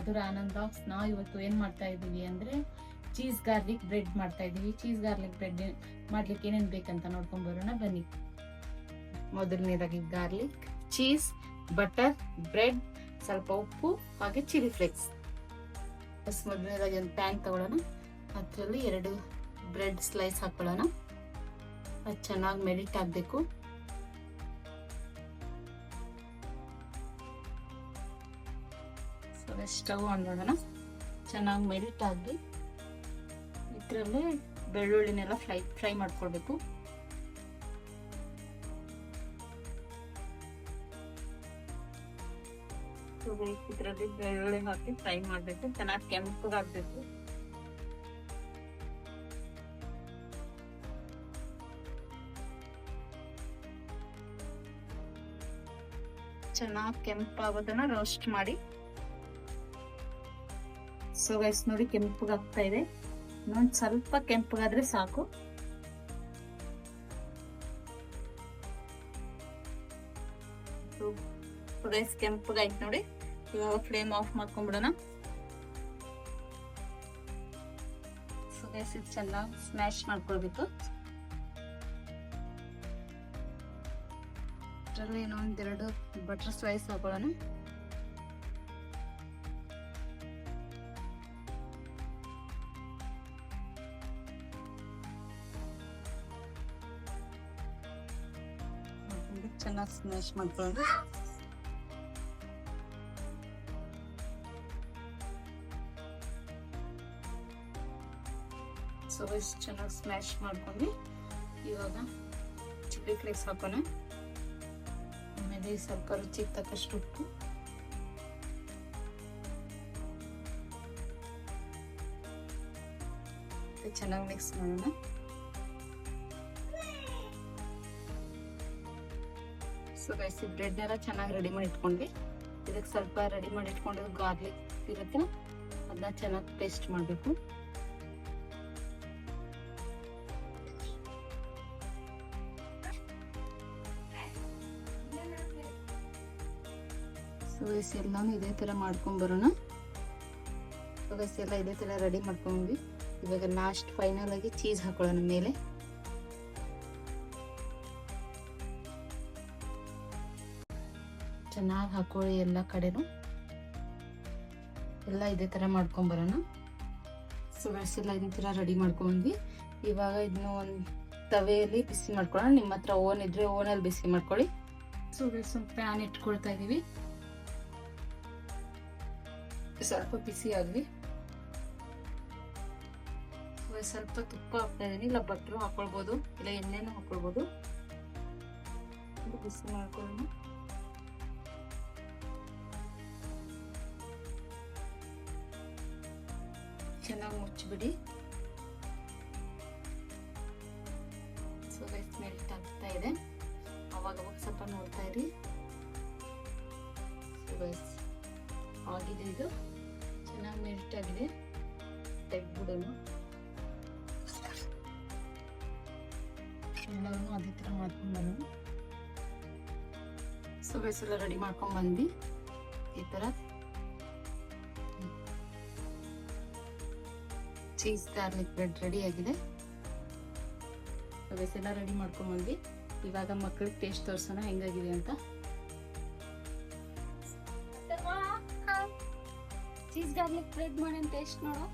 ಮಧುರ Anand blogs. ನಾವು ಇವತ್ತು ಏನು ಮಾಡ್ತಾ ಇದ್ದೀವಿ ಅಂದರೆ ಚೀಸ್ ಗಾರ್ಲಿಕ್ ಬ್ರೆಡ್ ಮಾಡ್ತಾ ಇದ್ದೀವಿ. ಚೀಸ್ ಗಾರ್ಲಿಕ್ ಬ್ರೆಡ್ ಮಾಡ್ಲಿಕ್ಕೆ ಏನೇನು ಬೇಕಂತ ನೋಡ್ಕೊಂಡು ಬರೋಣ ಬನ್ನಿ. ಮೊದಲನೇದಾಗಿ ಗಾರ್ಲಿಕ್, ಚೀಸ್, ಬಟರ್, ಬ್ರೆಡ್, ಸ್ವಲ್ಪ ಉಪ್ಪು ಹಾಗೆ ಚಿಲ್ಲಿ ಫ್ಲೇಕ್ಸ್. ಮೊದಲನೇದಾಗಿ ಒಂದು ಪ್ಯಾನ್ ತಗೊಳ್ಳೋಣ. ಅದರಲ್ಲಿ 2 ಬ್ರೆಡ್ ಸ್ಲೈಸ್ ಹಾಕೊಳ್ಳೋಣ. ಅದು ಚೆನ್ನಾಗಿ ಮೆಲ್ಟ್ ಆಗಬೇಕು. ಸ್ಟವ್ ಆನ್ ಮಾಡೋಣ. ಚೆನ್ನಾಗಿ ಮೆಲ್ಟ್ ಆಗಿ ಇದರಲ್ಲೇ ಬೆಳ್ಳುಳ್ಳಿನೆಲ್ಲ ಫ್ರೈ ಮಾಡ್ಕೊಳ್ಬೇಕು. ಇದರಲ್ಲಿ ಬೆಳ್ಳುಳ್ಳಿ ಹಾಕಿ ಫ್ರೈ ಮಾಡಬೇಕು. ಚೆನ್ನಾಗಿ ಕೆಂಪಗಾಗಬೇಕು. ಚೆನ್ನಾಗಿ ಕೆಂಪಾಗೋದನ್ನ ರೋಸ್ಟ್ ಮಾಡಿ. ಸೊ ಗೈಸ್ ನೋಡಿ ಕೆಂಪಗಾಗ್ತಾ ಇದೆ. ಇನ್ನೊಂದು ಸ್ವಲ್ಪ ಕೆಂಪಗಾದ್ರೆ ಸಾಕು. ಗೈಸ್ ಕೆಂಪಗಾಯ್ತು ನೋಡಿ. ಇವಾಗ ಫ್ಲೇಮ್ ಆಫ್ ಮಾಡ್ಕೊಂಡ್ಬಿಡೋಣ. ಸೊ ಗೈಸ್ ಇದು ಚೆನ್ನಾಗಿ ಸ್ಮ್ಯಾಶ್ ಮಾಡ್ಕೊಳ್ಬೇಕು. ಇದರಲ್ಲಿ ಇನ್ನೊಂದೆರಡು ಬಟರ್ ಸ್ಲೈಸ್ ಹಾಕೊಳ್ಳೋಣ. ಚೆನ್ನಾಗಿ ಸ್ಮ್ಯಾಶ್ ಮಾಡ್ಕೊಳ್ಳೋಣ. ಸೊ ಇಷ್ಟು ಚೆನ್ನಾಗಿ ಸ್ಮ್ಯಾಶ್ ಮಾಡ್ಕೊಂಡು ಇವಾಗ ಚಿಲ್ಲಿ ಫ್ಲೇಕ್ಸ್ ಹಾಕೋಣ. ಆಮೇಲೆ ಸ್ವಲ್ಪ ರುಚಿಗೆ ತಕ್ಕಷ್ಟು ಉಪ್ಪು, ಚೆನ್ನಾಗಿ ಮಿಕ್ಸ್ ಮಾಡೋಣ. ಸೊ ಗೈಸ್ ಬ್ರೆಡ್ ಎಲ್ಲ ಚೆನ್ನಾಗಿ ರೆಡಿ ಮಾಡಿ ಇಟ್ಕೊಂಡ್ವಿ. ಇದಕ್ಕೆ ಸ್ವಲ್ಪ ರೆಡಿ ಮಾಡಿ ಇಟ್ಕೊಂಡಿದ್ದು ಗಾರ್ಲಿಕ್ ಇರುತ್ತೆ, ಅದನ್ನ ಚೆನ್ನಾಗಿ ಪೇಸ್ಟ್ ಮಾಡಬೇಕು. ಸೊ ಗೈಸ್ ಎಲ್ಲಾನು ಇದೇ ತರ ಮಾಡ್ಕೊಂಡ್ ಬರೋಣ. ಸೊ ಗೈಸ್ ಎಲ್ಲ ಇದೇ ತರ ರೆಡಿ ಮಾಡ್ಕೊಂಡ್ವಿ. ಇವಾಗ ಲಾಸ್ಟ್ ಫೈನಲ್ ಆಗಿ ಚೀಸ್ ಹಾಕೊಳ್ಳೋಣ ಮೇಲೆ. ಚೆನ್ನಾಗಿ ಹಾಕೊಳ್ಳಿ ಎಲ್ಲ ಕಡೆನೂ. ಎಲ್ಲ ಇದೇ ತರ ಮಾಡ್ಕೊಂಡ್ ಬರೋಣ. ಸೊ ಗೈಸ್ ಎಲ್ಲ ಇದೇ ತರ ರೆಡಿ ಮಾಡ್ಕೊಂಡ್ವಿ. ಇವಾಗ ಇದನ್ನ ಒಂದು ತವೆಯಲ್ಲಿ ಬಿಸಿ ಮಾಡ್ಕೊಳ್ಳೋಣ. ನಿಮ್ಮ ಹತ್ರ ಓವನ್ ಇದ್ರೆ ಓವನಲ್ಲಿ ಬಿಸಿ ಮಾಡ್ಕೊಳ್ಳಿ. ಸೊ ಗೈಸ್ ಒಂದು ಪ್ಯಾನ್ ಇಟ್ಕೊಳ್ತಾ ಇದೀವಿ. ಸ್ವಲ್ಪ ಬಿಸಿ ಆಗ್ಲಿ. ಸ್ವಲ್ಪ ತುಪ್ಪ ಹಾಕ್ತಾ ಇದೀನಿ, ಇಲ್ಲ ಬಟ್ರು ಹಾಕೊಳ್ಬಹುದು, ಇಲ್ಲ ಎಣ್ಣೆನೂ ಹಾಕೊಳ್ಬಹುದು. ಬಿಸಿ ಮಾಡ್ಕೊಳ್ಳೋಣ. ಚೆನ್ನಾಗಿ ಮುಚ್ಚಿಬಿಡಿ. ಸೊ ಗೈಸ್ ಮೆಲ್ಟ್ ಆಗ್ತಾ ಇದೆ. ಅವಾಗ ಸ್ವಲ್ಪ ನೋಡ್ತಾ ಇರಿ. ಸೊ ಗೈಸ್ ಆಗಿದೆ, ಇದು ಚೆನ್ನಾಗಿ ಮೆಲ್ಟ್ ಆಗಿದೆ. ತೆಗ್ದ್ಬಿಡೋಣ. ಎಲ್ಲರೂ ಅದೇ ತರ ಮಾಡ್ಕೊಂಡು ಬರೋಣ. ಸೊ ಗೈಸ್ ಎಲ್ಲ ರೆಡಿ ಮಾಡ್ಕೊಂಡ್ ಬಂದ್ವಿ. ಈ ತರ ಚೀಸ್ ಗಾರ್ಲಿಕ್ ಬ್ರೆಡ್ ರೆಡಿ ಆಗಿದೆ. ಸೊ ಗೈಸ್ ಎಲ್ಲ ರೆಡಿ ಮಾಡ್ಕೊಂಡ್ ಬಂದ್ವಿ. ಇವಾಗ ಮಕ್ಕಳಿಗೆ ಟೇಸ್ಟ್ ತೋರ್ಸೋಣ ಹೆಂಗಾಗಿದೆ ಅಂತ. ಚೀಸ್ ಗಾರ್ಲಿಕ್ ಬ್ರೆಡ್ ಮಾಡಿ ಟೇಸ್ಟ್ ನೋಡೋ.